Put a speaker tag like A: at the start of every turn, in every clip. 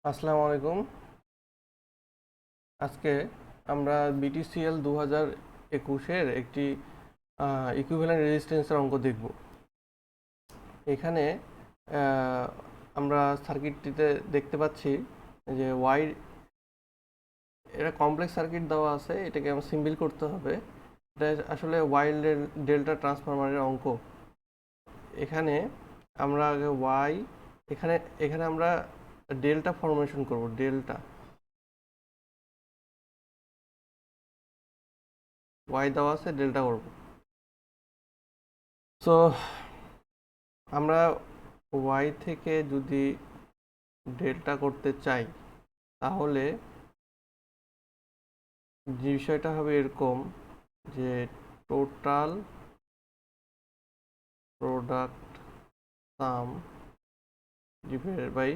A: আসসালামু আলাইকুম। আজকে আমরা বিটিসিএল 2021-এর একটি ইকুইভ্যালেন্ট রেজিস্ট্যান্সের অঙ্ক দেখব। এখানে আহ, আমরা সার্কিটটিতে দেখতে পাচ্ছি যে এটা কমপ্লেক্স সার্কিট দেওয়া আছে, এটাকে আমরা সিম্পল করতে হবে। এটা আসলে ডেল্টা ট্রান্সফরমারের অঙ্ক। এখানে আমরা আগে এখানে এখানে আমরা ডেল্টা ফরমেশন করব। ওয়াই দেওয়া আছে, ডেল্টা করব। সো আমরা ওয়াই থেকে যদি ডেল্টা করতে চাই, তাহলে যে বিষয়টা হবে এরকম, যে total product sum divided by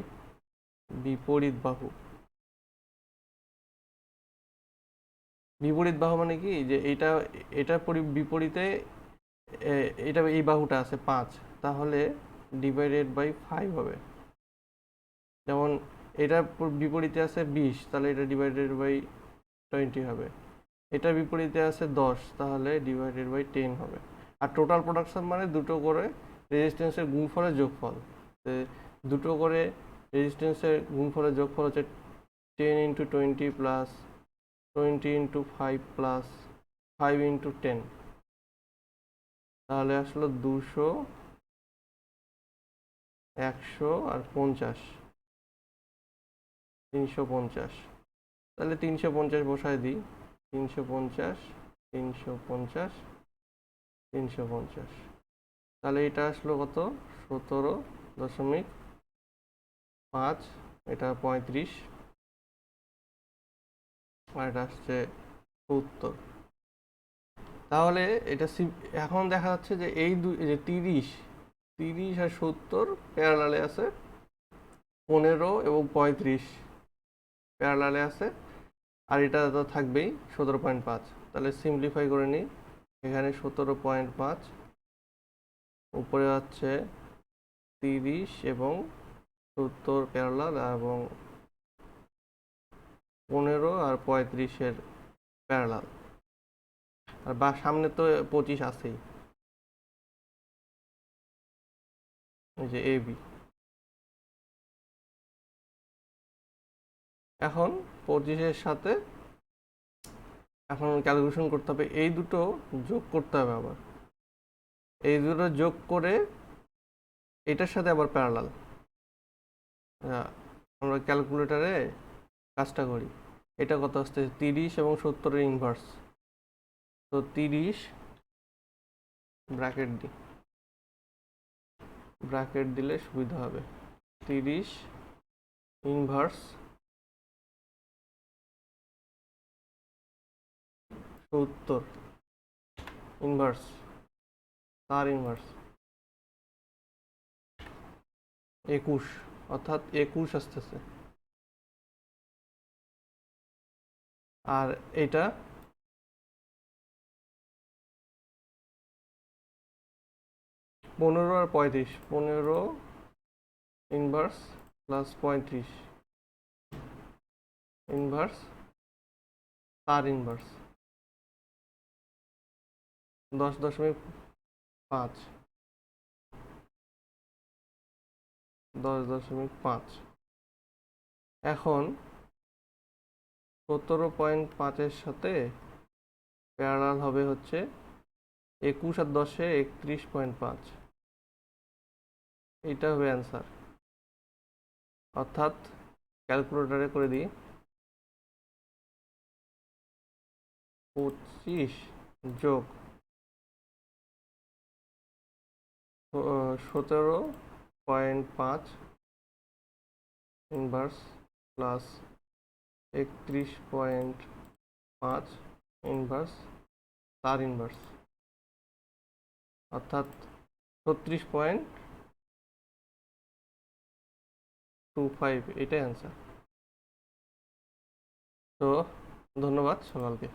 A: বিপরীত বাহু। বিপরীত বাহু মানে কি, যে এটা বিপরীতে এটা এই বাহুটা আছে 5, তাহলে ডিভাইডেড বাই 5 হবে। যেমন এটা বিপরীতে আছে 20, তাহলে এটা ডিভাইডেড বাই 20 হবে। এটার বিপরীতে আছে 10, তাহলে ডিভাইডেড বাই 10 হবে। আর টোটাল প্রোডাকশন মানে দুটো করে রেজিস্ট্যান্সের গুণফলের যোগফল। দুটো করে রেজিস্ট্যান্সের গুণফলের যোগফল হচ্ছে 10 × 20 প্লাস 20 × 5 প্লাস 5 × 10। তাহলে আসলো 200, 100 আর 50, 350। তাহলে 350 বসায় দিই। 350, 350, 350। তাহলে এটা আসলো কত? 17.5। এটা 35, আর এটা আসছে 70। তাহলে এটা এখন দেখা যাচ্ছে যে এই যে 30, 30 আর 70 প্যারালালে আছে, 15 এবং 35 প্যারালালে আছে, আর এটা তো থাকবেই 17.5। তাহলে সিম্পলিফাই করে নিই। এখানে 17.5, উপরে হচ্ছে 30 এবং 70 প্যারালাল, এবং 15 আর 35-এর প্যারালাল। আর সামনে তো 25 আছেই, এই যে এবি। এখন 25-এর সাথে এখন ক্যালকুলেশন করতে হবে, এই দুটো যোগ করতে হবে আবার। এই দুটো যোগ করে এটার সাথে আবার প্যারালাল। আমরা ক্যালকুলেটারে কাজটা করি। এটা কত আসছে? 30 এবং 70-এর ইনভার্স। তো 30 ব্র্যাকেট দিই, ব্র্যাকেট দিলে সুবিধা হবে। 30 ইনভার্স 70, ইনভার্স তার ইনভার্স 21, অর্থাৎ 21 আসতেছে। আর এটা 15 আর 35, 15 ইনভার্স প্লাস 35 ইনভার্স তার ইনভার্স 10.5, 10.5। এখন 17.5-এর সাথে প্যারালাল হবে হচ্ছে 21 আর 10-এ 31.5। এইটা হবে অ্যান্সার। অর্থাৎ ক্যালকুলেটরে করে দিই, 25 যোগ 17.5 ইনভার্স প্লাস 31.5 ইনভার্স তার ইনভার্স, অর্থাৎ 36.25। এটাই অ্যান্সার। তো ধন্যবাদ সকলকে।